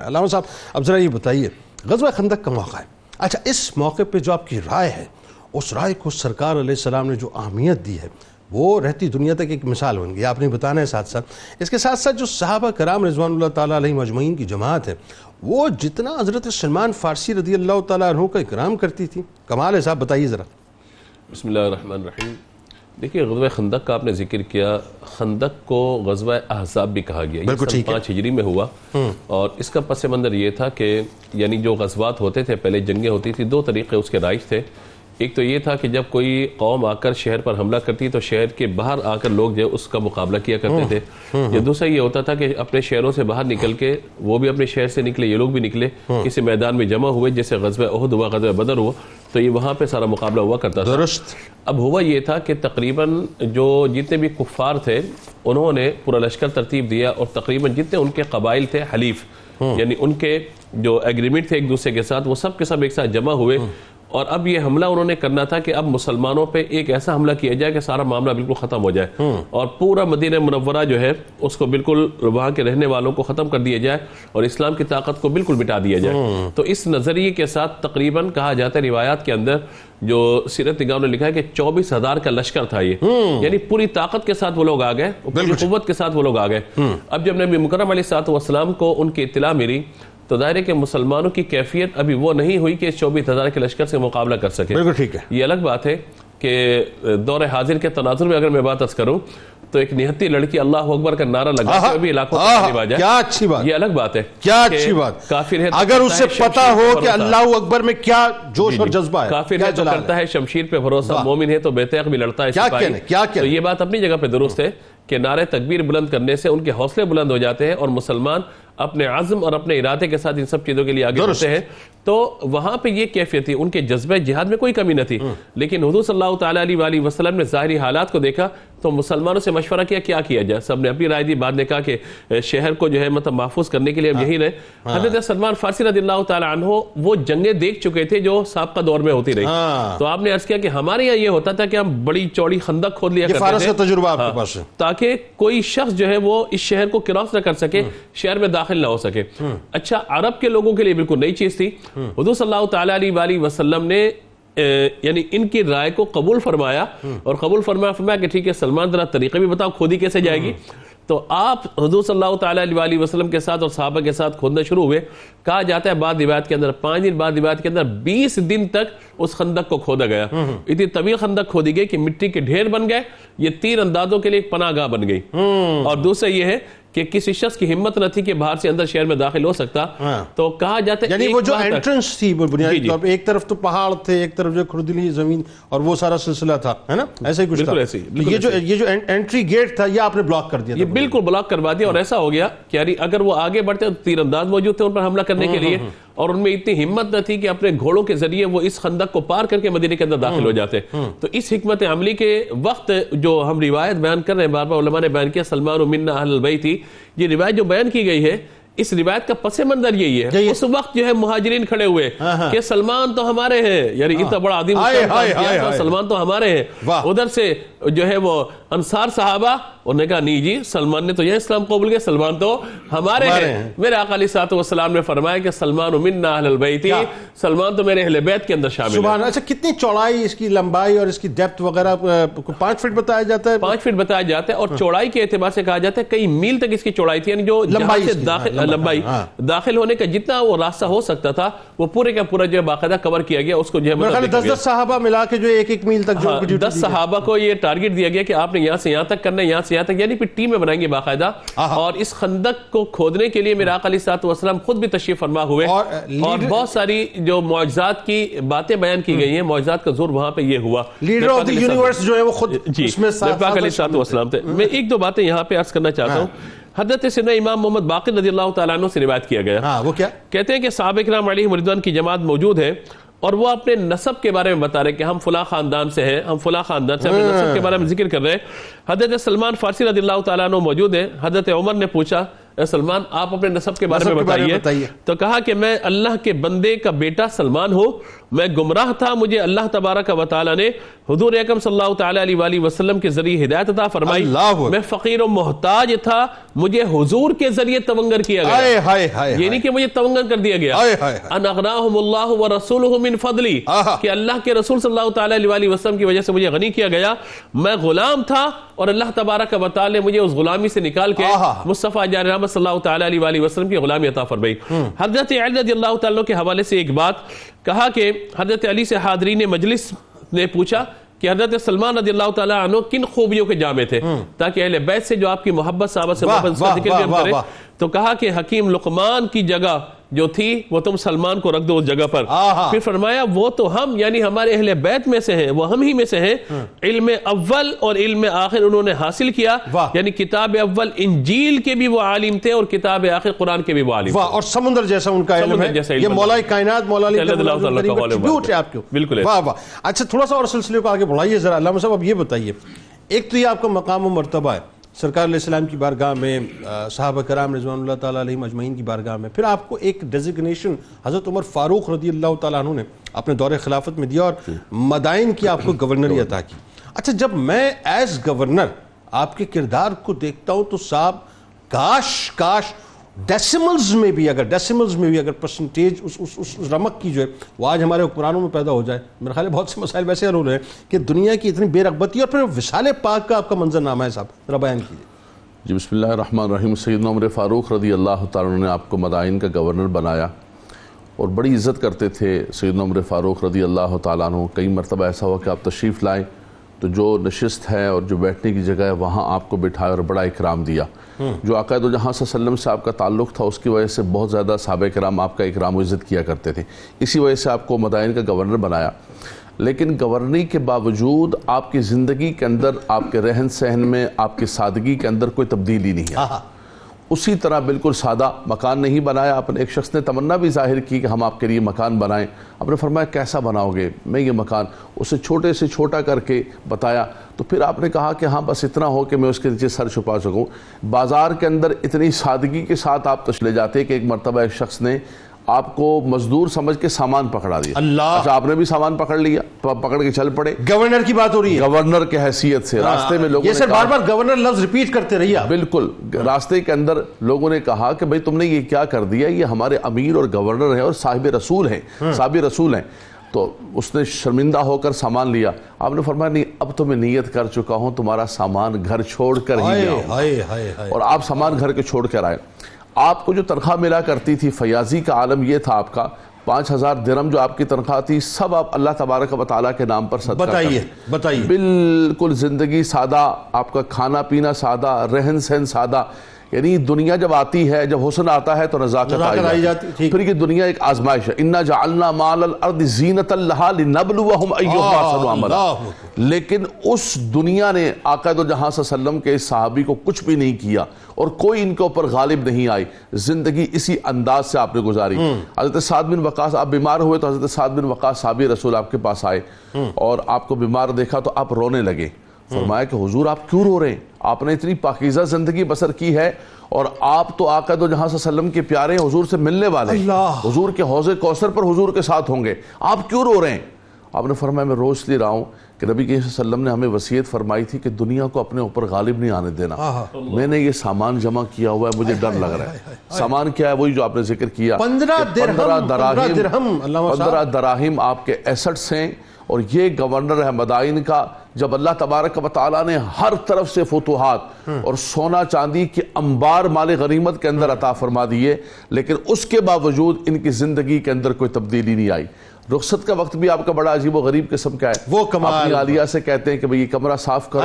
علامہ صاحب اب ذرا یہ بتائیے غزوہ خندق کا موقع ہے، اچھا اس موقع پہ جو آپ کی رائے ہے اس رائے کو سرکار علیہ السلام نے جو اہمیت دی ہے وہ رہتی دنیا تک ایک مثال بن گئی، آپ نے بتانا ہے ساتھ ساتھ اس کے ساتھ ساتھ جو صحابہ کرام رضوان اللہ تعالیٰ علیہ مجمعین کی جماعت ہے وہ جتنا حضرت سلمان فارسی رضی اللہ تعالیٰ عنہ کا اکرام کرتی تھی، کمال ہے صاحب بتائیے ذرا. بسم اللہ الرحمن الرحیم. دیکھیے غزوہ خندق کا آپ نے ذکر کیا، خندق کو غزوہ احزاب بھی کہا گیا، یہ سن 5 ہجری میں ہوا، اور اس کا پس منظر یہ تھا کہ یعنی جو غزوات ہوتے تھے پہلے جنگیں ہوتی تھی، 2 طریقے اس کے رائج تھے. ایک تو یہ تھا کہ جب کوئی قوم آ کر شہر پر حملہ کرتی تو شہر کے باہر آ کر لوگ جو اس کا مقابلہ کیا کرتے تھے، یا دوسرا یہ ہوتا تھا کہ اپنے شہروں سے باہر نکل کے وہ بھی اپنے شہر سے نکلے، یہ لوگ بھی نکلے، کسی میدان میں جمع ہوئے، جیسے غزوہ احد ہوا، غزوہ بدر ہوا، تو یہ وہاں پہ سارا مقابلہ ہوا کرتا تھا. درست. اب ہوا یہ تھا کہ تقریباً جو جتنے بھی کفار تھے انہوں نے پورا لشکر ترتیب دیا، اور تقریباً جتنے ان کے قبائل تھے حلیف، یعنی ان کے جو ایگریمنٹ تھے ایک دوسرے کے ساتھ، وہ سب کے سب ایک ساتھ جمع ہوئے، اور اب یہ حملہ انہوں نے کرنا تھا کہ اب مسلمانوں پہ ایک ایسا حملہ کیا جائے کہ سارا معاملہ بالکل ختم ہو جائے، اور پورا مدینہ منورہ جو ہے اس کو بالکل وہاں کے رہنے والوں کو ختم کر دیا جائے اور اسلام کی طاقت کو بالکل مٹا دیا جائے. تو اس نظریے کے ساتھ تقریباً کہا جاتا ہے روایات کے اندر، جو سیرت نگاروں نے لکھا ہے کہ 24,000 کا لشکر تھا یہ، یعنی پوری طاقت کے ساتھ وہ لوگ آ گئے، پوری قوت کے ساتھ وہ لوگ آ گئے. اب جب نبی مکرم علیہ الصلوۃ والسلام کو ان کی اطلاع ملی تو ظاہر ہے کہ مسلمانوں کی کیفیت ابھی وہ نہیں ہوئی کہ اس 24,000 کے لشکر سے مقابلہ کر سکے. بالکل ٹھیک ہے. یہ الگ بات ہے کہ دور حاضر کے تناظر میں اگر میں بات عرض کروں تو ایک نہتی لڑکی اللہ اکبر کا نعرہ لگا کے ابھی علاقوں میں غالب آ جائے، کیا اچھی بات، یہ الگ بات ہے. کیا اچھی بات. کافر ہے اگر اسے پتا ہو کہ اللہ اکبر میں کیا جوش اور جذبہ ہے، کافر ہے تو کرتا ہے شمشیر پہ بھروسہ، مومن ہے تو بے تیغ بھی لڑتا ہے سپاہی. تو یہ بات اپنی جگہ پہ درست ہے کہ نعرہ تکبیر بلند کرنے سے ان کے حوصلے بلند ہو جاتے ہیں اور مسلمان اپنے عزم اور اپنے ارادے کے ساتھ ان سب چیزوں کے لیے آگے بڑھتے ہیں. تو وہاں پہ یہ کیفیت تھی، ان کے جذبہ جہاد میں کوئی کمی نہ تھی، لیکن حضور صلی اللہ تعالیٰ علیہ وآلہ وسلم نے ظاہری حالات کو دیکھا تو مسلمانوں سے مشورہ کیا کیا جائے. سب نے اپنی رائے دی، بعد نے کہا کہ شہر کو جو ہے مطلب محفوظ کرنے کے لیے اب یہی رہے. حضرت سلمان فارسی رضی اللہ تعالیٰ عنہ وہ جنگیں دیکھ چکے تھے جو سابقہ دور میں ہوتی رہی. تو آپ نے عرض کیا کہ ہمارے یہاں یہ ہوتا تھا کہ ہم بڑی چوڑی خندق کھود لیا کرتے تھے تجربہ آپ کے پاس ہے، تاکہ کوئی شخص جو ہے وہ اس شہر کو کراس نہ کر سکے، شہر میں داخل نہ ہو سکے. اچھا عرب کے لوگوں کے لیے بالکل نئی چیز تھی. حضور صلی اللہ تعالیٰ علیہ وآلہ وسلم نے یعنی ان کی رائے کو قبول فرمایا، اور قبول فرمایا کہ ٹھیک ہے سلمان ذرا طریقے بھی بتاؤ کھودی کیسے جائے گی. تو آپ حضور صلی اللہ تعالیٰ علیہ وآلہ وسلم کے ساتھ اور صحابہ کے ساتھ کھودنا شروع ہوئے. کہا جاتا ہے بعد روایت کے اندر 5 دن، بعد روایت کے اندر 20 دن تک اس خندق کو کھودا گیا. اتنی طویل خندق کھودی گئی کہ مٹی کے ڈھیر بن گئے، یہ 3 اندازوں کے لیے ایک پناہ گاہ بن گئی. اور دوسرا یہ ہے کہ کسی شخص کی ہمت نہ تھی کہ باہر سے اندر شہر میں داخل ہو سکتا. تو کہا جاتا ہے یعنی وہ جو انٹرنس تھی بنیادی طور پہ ایک طرف تو پہاڑ تھے، ایک طرف جو کھردلی زمین اور وہ سارا سلسلہ تھا، ہے نا، ایسا ہی کچھ تھا. یہ جو انٹری گیٹ تھا یہ آپ نے بلاک کر دیا، یہ بالکل بلاک کروا دیا. اور ایسا ہو گیا کہ یعنی اگر وہ آگے بڑھتے تو تیر انداز موجود تھے ان پر حملہ کرنے کے لیے، اور ان میں اتنی ہمت نہ تھی کہ اپنے گھوڑوں کے ذریعے وہ اس خندق کو پار کر کے مدینے کے اندر داخل ہو جاتے. تو اس حکمت عملی کے وقت جو ہم روایت بیان کر رہے ہیں، بار بار علماء نے بیان کیا سلمان منا اہل البیت، یہ روایت جو بیان کی گئی ہے اس روایت کا پس منظر یہی ہے. اس وقت جو ہے مہاجرین کھڑے ہوئے کہ سلمان تو ہمارے ہیں، یعنی اتنا بڑا عظیم سلمان تو ہمارے ہیں. ادھر سے جو ہے وہ انصار صحابہ انہوں نے کہا نہیں جی سلمان نے تو یہ اسلام قبول کیا، سلمان تو ہمارے ہیں. میرے آقا علیہ الصلوۃ والسلام نے فرمایا کہ سلمان منا اہل البیت، سلمان تو میرے اہل بیت کے اندر شامل ہے. سبحان اللہ. اچھا کتنی چوڑائی، اس کی لمبائی اور اس کی ڈیپتھ وغیرہ 5 فٹ بتایا جاتا ہے؟ 5 فٹ بتایا جاتا ہے، اور چوڑائی کے اعتبار سے کہا جاتا ہے کئی میل تک اس کی چوڑائی تھی. یعنی جو لمبائی داخل ہونے کا جتنا وہ راستہ ہو سکتا تھا وہ پورے کا پورا جو ہے باقاعدہ کور کیا گیا. اس کو جو ہے 10 صحابہ ملا کے جو 1 میل تک، 10 صحابہ کو یہ ٹارگٹ دیا گیا کہ آپ نے یہاں سے یہاں تک کرنا ہے، یہاں سے یہاں تک، یعنی پھر ٹیم میں بنائیں گے باقاعدہ. اور اس خندق کو کھودنے کے لیے میرے آقا علیہ الصلوۃ والسلام خود بھی تشریف فرما ہوئے، اور بہت ساری جو معجزات کی باتیں بیان کی گئی ہیں، معجزات کا زور وہاں پہ یہ ہوا. لیڈر آف دی یونیورس جو ہے وہ خود اس میں میرے آقا علیہ الصلوۃ والسلام تھے. میں 1-2 باتیں یہاں پہ عرض کرنا چاہتا ہوں. حضرت سیدنا امام محمد باقر رضی اللہ تعالیٰ عنہ سے روایت کیا گیا. وہ کیا کہتے ہیں کہ صحابہ کرام علیہم رضوان کی جماعت موجود ہے، اور وہ اپنے نسب کے بارے میں بتا رہے کہ ہم فلاں خاندان سے ہیں، ہم فلاں خاندان سے، اپنے نسب کے بارے میں ذکر کر رہے ہیں۔ حضرت سلمان فارسی رضی اللہ تعالیٰ عنہ موجود ہیں۔ حضرت عمر نے پوچھا اے سلمان آپ اپنے نسب کے بارے میں بتائیے، تو کہا کہ میں اللہ کے بندے کا بیٹا سلمان ہوں، میں گمراہ تھا، مجھے اللہ تبارک و تعالیٰ نے حضور اکرم صلی اللہ تعالیٰ علیہ وآلہ وسلم کے ذریعے ہدایت عطا فرمائی، میں فقیر و محتاج تھا، مجھے حضور کے ذریعے تونگر کیا گیا، یہ نہیں کہ مجھے تونگر کر دیا گیا، ان اغناہم اللہ ورسولہ من فضلی، کہ اللہ کے رسول صلی اللہ تعالیٰ علیہ وآلہ وسلم کی وجہ سے مجھے غنی کیا گیا، میں غلام تھا اور اللہ تبارک و تعالیٰ نے مجھے اس غلامی سے نکال کے مصطفیٰ جان رحمت صلی اللہ تعالیٰ علیہ وآلہ وسلم کی غلامی عطا فرمائی۔ حضرت علی رضی اللہ تعالیٰ کے حوالے سے ایک بات کہا کہ حضرت علی سے حاضرین مجلس نے پوچھا کہ حضرت سلمان رضی اللہ تعالیٰ عنہ کن خوبیوں کے جامع تھے تاکہ اہل بیت سے جو آپ کی محبت صحابہ سے محبت کا ذکر کرے، تو کہا کہ حکیم لقمان کی جگہ جو تھی وہ تم سلمان کو رکھ دو اس جگہ پر۔ پھر فرمایا وہ تو ہم یعنی ہمارے اہل بیت میں سے ہیں، وہ ہم ہی میں سے ہیں، علم اول اور علم آخر انہوں نے حاصل کیا، یعنی کتاب اول انجیل کے بھی وہ عالم تھے اور کتاب آخر قرآن کے بھی وہ عالم تھے، اور سمندر جیسا ان کا علم ہے، یہ مولا کائنات مولا علی ٹریبیوٹ ہے آپ کو۔ بالکل۔ واہ واہ۔ اچھا تھوڑا سا اور سلسلے کو آگے بڑھائیے ذرا علامہ صاحب، اب یہ بتائیے، ایک تو یہ آپ کا مقام و مرتبہ ہے سرکار علیہ السلام کی بارگاہ میں، صحابہ کرام رضوان اللہ تعالیٰ علیہم اجمعین کی بارگاہ میں، پھر آپ کو ایک ڈیزگنیشن حضرت عمر فاروق رضی اللہ تعالیٰ عنہ نے اپنے دور خلافت میں دیا اور مدائن کی آپ کو گورنری عطا کی۔ اچھا جب میں ایز گورنر آپ کے کردار کو دیکھتا ہوں تو صاحب کاش ڈیسیملز میں بھی اگر پرسنٹیج اس رمق کی جو ہے وہ آج ہمارے حکمرانوں میں پیدا ہو جائے، میرا خیال ہے بہت سے مسائل ویسے حل ہو رہے ہیں کہ دنیا کی اتنی بے رغبتی، اور پھر وصال پاک کا آپ کا منظرنامہ ہے صاحب، ذرا بیان کیجیے۔ جی بسم اللہ الرحمن الرحیم۔ سیدنا عمر فاروق رضی اللہ تعالیٰ عنہ نے آپ کو مدائن کا گورنر بنایا اور بڑی عزت کرتے تھے سیدنا عمر فاروق رضی اللہ تعالیٰ عنہ۔ کئی مرتبہ ایسا ہوا کہ آپ تشریف لائیں تو جو نشست ہے اور جو بیٹھنے کی جگہ ہے وہاں آپ کو بٹھایا اور بڑا اکرام دیا۔ جو آقا دو جہاں صلی اللہ علیہ وسلم سے آپ کا تعلق تھا اس کی وجہ سے بہت زیادہ صحابہ کرام آپ کا اکرام و عزت کیا کرتے تھے، اسی وجہ سے آپ کو مدائن کا گورنر بنایا۔ لیکن گورنری کے باوجود آپ کی زندگی کے اندر، آپ کے رہن سہن میں، آپ کی سادگی کے اندر کوئی تبدیلی نہیں ہے، اسی طرح بالکل سادہ مکان نہیں بنایا۔ آپ نے ایک شخص نے تمنا بھی ظاہر کی کہ ہم آپ کے لیے مکان بنائیں، آپ نے فرمایا کیسا بناؤ گے؟ میں یہ مکان اسے چھوٹے سے چھوٹا کر کے بتایا، تو پھر آپ نے کہا کہ ہاں بس اتنا ہو کہ میں اس کے نیچے سر چھپا سکوں۔ بازار کے اندر اتنی سادگی کے ساتھ آپ تشلے جاتے کہ ایک مرتبہ ایک شخص نے آپ کو مزدور سمجھ کے سامان پکڑا دیا۔ اچھا آپ نے بھی سامان پکڑ لیا، پکڑ کے چل پڑے۔ گورنر کی بات ہو رہی ہے، گورنر کے حیثیت سے راستے میں لوگوں نے، یہ سر بار بار گورنر لفظ ریپیٹ کرتے رہیے آپ۔ بالکل، راستے کے اندر لوگوں نے کہا کہ بھئی تم نے یہ کیا کر دیا، یہ ہمارے امیر اور گورنر ہیں اور صاحب رسول ہیں۔ تو اس نے شرمندہ ہو کر سامان لیا۔ آپ نے فرمایا نہیں اب تو میں نیت کر چکا ہوں تمہارا سامان گھر چھوڑ کر ہی لے آؤں، اور آپ سامان گھر کے چھوڑ کر آئے۔ آپ کو جو تنخواہ ملا کرتی تھی، فیاضی کا عالم یہ تھا آپ کا، 5000 درہم جو آپ کی تنخواہ تھی سب آپ اللہ تبارک و تعالیٰ کے نام پر صدقہ کرتے۔ بتائیے بالکل زندگی سادہ، آپ کا کھانا پینا سادہ، رہن سہن سادہ، یعنی دنیا جب آتی ہے، جب حسن آتا ہے تو نزاکت آئی جاتی، پھر یہ دنیا ایک آزمائش ہے۔ اِنَّا جَعَلْنَا مَعَ الْأَرْضِ زِينَةً لَهَا لِنَبْلُوَهُمْ أَيُّهُمْ أَحْسَنُ عَمَلًا۔ لیکن اس دنیا نے آقا دو جہاں صلی اللہ علیہ وسلم کے اس صحابی کو کچھ بھی نہیں کیا اور کوئی ان کے اوپر غالب نہیں آئی، زندگی اسی انداز سے آپ نے گزاری۔ حضرت سعد بن وقاص آپ بیمار ہوئے تو حضرت سعد بن وقاص صحابی رسول آپ کے پاس آئے اور آپ کو بیمار دیکھا تو آپ رونے لگے۔ فرمایا کہ حضور آپ کیوں رو رہے ہیں؟ آپ نے اتنی پاکیزہ زندگی بسر کی ہے اور آپ تو آقا دو جہاں صلی اللہ علیہ وسلم کے پیارے حضور سے ملنے والے، حضور کے حوض کوثر پر حضور کے ساتھ ہوں گے، آپ کیوں رو رہے ہیں؟ آپ نے فرمایا میں رو اس لیے رہا ہوں کہ نبی صلی اللہ علیہ وسلم نے ہمیں وصیت فرمائی تھی کہ دنیا کو اپنے اوپر غالب نہیں آنے دینا۔ میں نے یہ سامان جمع کیا ہوا ہے، مجھے ڈر لگ رہا ہے۔ سامان کیا ہے؟ وہی جو آپ نے ذکر کیا، 15 دراہم آپ کے ایسٹس ہیں، اور یہ گورنر ہے مدائن کا۔ جب اللہ تبارک و تعالیٰ نے ہر طرف سے فتوحات اور سونا چاندی کے انبار مال غنیمت کے اندر عطا فرما دیے، لیکن اس کے باوجود ان کی زندگی کے اندر کوئی تبدیلی نہیں آئی۔ رخصت کا وقت بھی آپ کا بڑا عجیب و غریب قسم کا ہے، وہ اپنی عالیہ سے کہتے ہیں کہ بھئی یہ کمرہ صاف کرو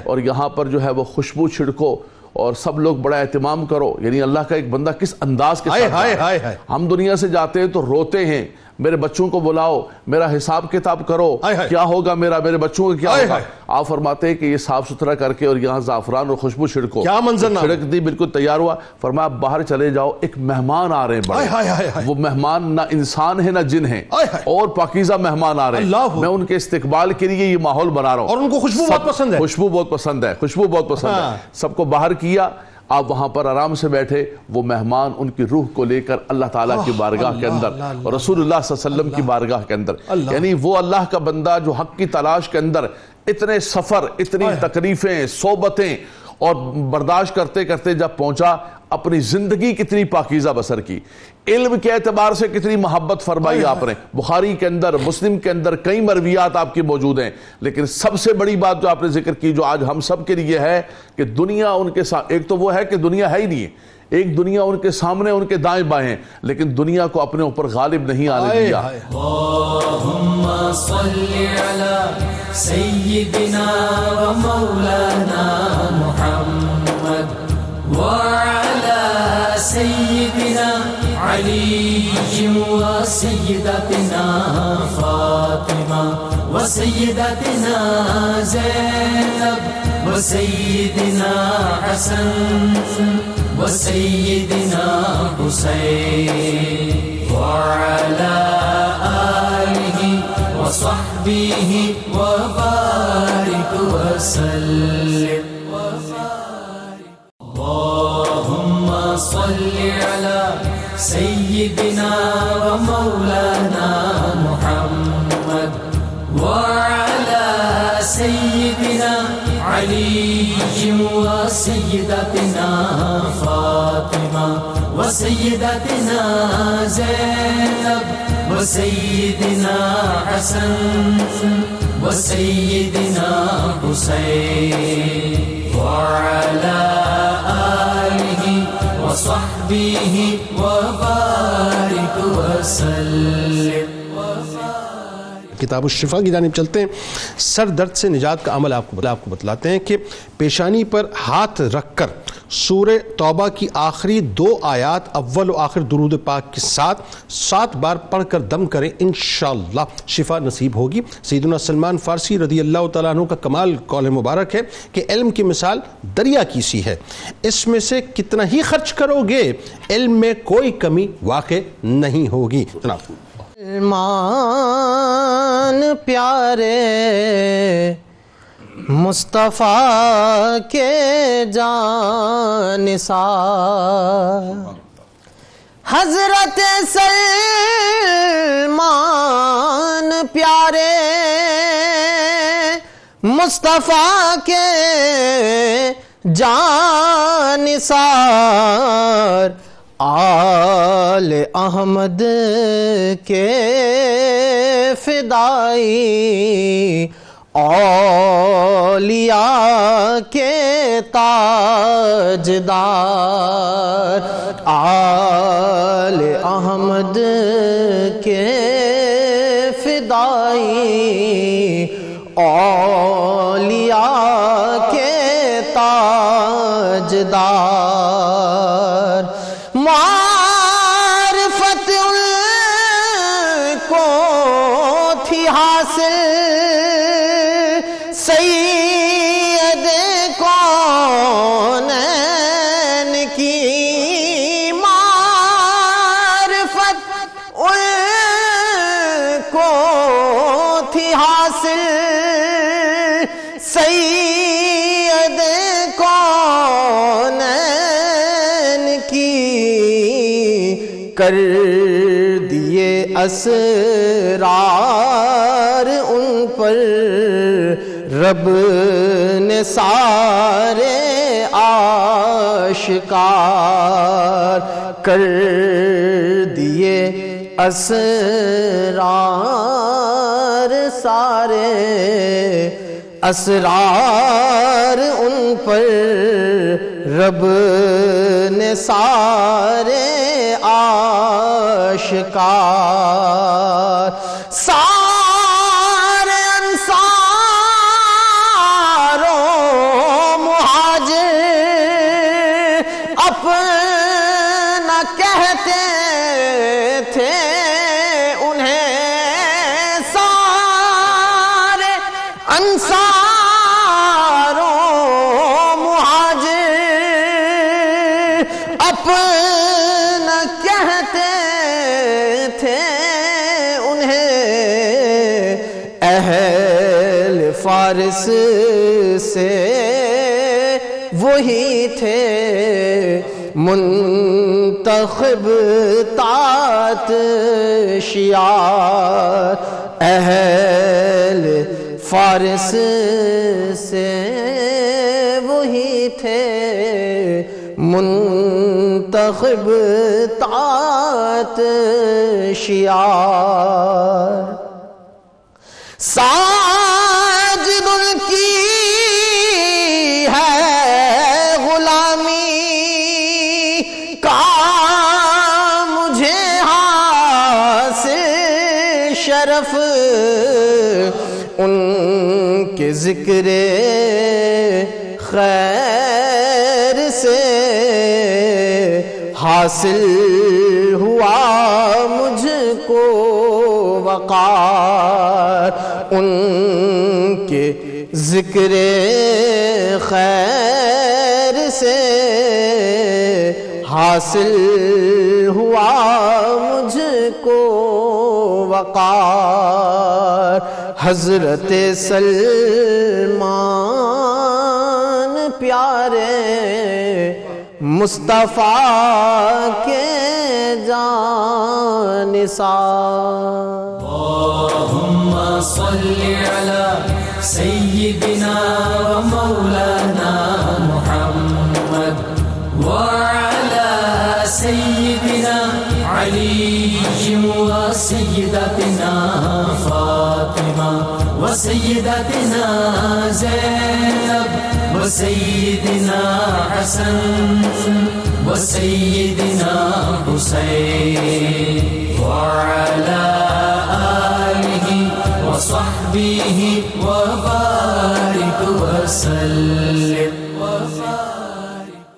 اور یہاں پر جو ہے وہ خوشبو چھڑکو اور سب لوگ بڑا اہتمام کرو۔ یعنی اللہ کا ایک بندہ کس انداز کے ساتھ، ہم دنیا سے جاتے ہیں تو روتے ہیں، میرے بچوں کو بلاؤ، میرا حساب کتاب کرو، کیا ہوگا میرے بچوں کا کیا ہوگا۔ آپ فرماتے ہیں کہ یہ صاف ستھرا کر کے اور یہاں زعفران اور خوشبو چھڑکو، کیا منظر چھڑک دی، بالکل تیار ہوا۔ فرمایا باہر چلے جاؤ، ایک مہمان آ رہے ہیں بڑے، وہ مہمان نہ انسان ہے نہ جن ہے، اور پاکیزہ مہمان آ رہے ہیں، میں ان کے استقبال کے لیے یہ ماحول بنا رہا ہوں، اور ان کو خوشبو بہت پسند ہے، خوشبو بہت پسند ہے، خوشبو بہت پسند ہے۔ سب کو باہر کیا، آپ وہاں پر آرام سے بیٹھے، وہ مہمان ان کی روح کو لے کر اللہ تعالیٰ کی بارگاہ کے اندر اور رسول اللہ صلی اللہ علیہ وسلم کی بارگاہ کے اندر، یعنی وہ اللہ کا بندہ جو حق کی تلاش کے اندر اتنے سفر، اتنی تکلیفیں، صحبتیں اور برداشت کرتے کرتے جب پہنچا، اپنی زندگی کتنی پاکیزہ بسر کی، علم کے اعتبار سے کتنی محبت فرمائی آپ نے۔ بخاری کے اندر، مسلم کے اندر کئی مرویات آپ کی موجود ہیں، لیکن سب سے بڑی بات جو آپ نے ذکر کی، جو آج ہم سب کے لیے ہے کہ دنیا ان کے ساتھ، ایک تو وہ ہے کہ دنیا ہے ہی نہیں ہے، ایک دنیا ان کے سامنے، ان کے دائیں بائیں، لیکن دنیا کو اپنے اوپر غالب نہیں آنے دیا۔ اللہم صلی علی سیدنا و مولانا محمد وعلی سیدنا علی و سیدتنا فاطمہ و سیدتنا زینب و سیدنا حسن و سیدنا حسین وعلی آلہ و صحبہ و بارک وسلم۔ اللہم صلی علی سیدنا و مولانا محمد وعلی سیدنا علی و سیدتنا فاطمہ و سیدتنا زینب و سیدنا حسن و سیدنا حسین وعلی آلہ و صحبہ و بارک وسلم۔ کتاب الشفا کی جانب چلتے ہیں۔ سر درد سے نجات کا عمل آپ کو بتلاتے ہیں کہ پیشانی پر ہاتھ رکھ کر سورہ توبہ کی آخری 2 آیات اول و آخر درود پاک کے ساتھ 7 بار پڑھ کر دم کریں، انشاءاللہ شفا نصیب ہوگی۔ سیدنا سلمان فارسی رضی اللہ تعالیٰ عنہ کا کمال قول مبارک ہے کہ علم کی مثال دریا کی سی ہے، اس میں سے کتنا ہی خرچ کرو گے علم میں کوئی کمی واقع نہیں ہوگی۔ جناب سلمان پیارے مصطفیٰ کے جانثار، حضرت سلمان پیارے مصطفیٰ کے جانثار، آل احمد کے فدائی، اولیاء کے تاجدار، آل احمد کے فدائی، اولیاء کے تاجدار، معرفت ان کو تھی حاصل سید کونین کی، معرفت ان کو تھی حاصل سید کونین کی، کر دیے اسرار ان پر رب نے سارے آشکار، کر دیے اسرار سارے اسرار ان پر رب نے سارے آشکار، سارے انصار و مہاجر اپنا کہتے تھے انہیں، فارس سے وہی تھے منتخب طاعت شیعہ، اہل فارس سے وہی تھے منتخب طاعت شیعہ، ساجد ان کی ہے غلامی کا مجھے حاصل شرف، ان کے ذکر خیر سے حاصل ہوا مجھ کو وقار، ان کے ذکر خیر سے حاصل ہوا مجھ کو وقار، حضرت سلمان پیارے مصطفیٰ کے جانثار۔ اللهم صل على سيدنا ومولانا محمد وعلى سيدنا علي وسيدتنا فاطمة وسيدتنا زينب وسيدنا حسن وسيدنا حسين وعلى آله وصحبه وبارك وسلم۔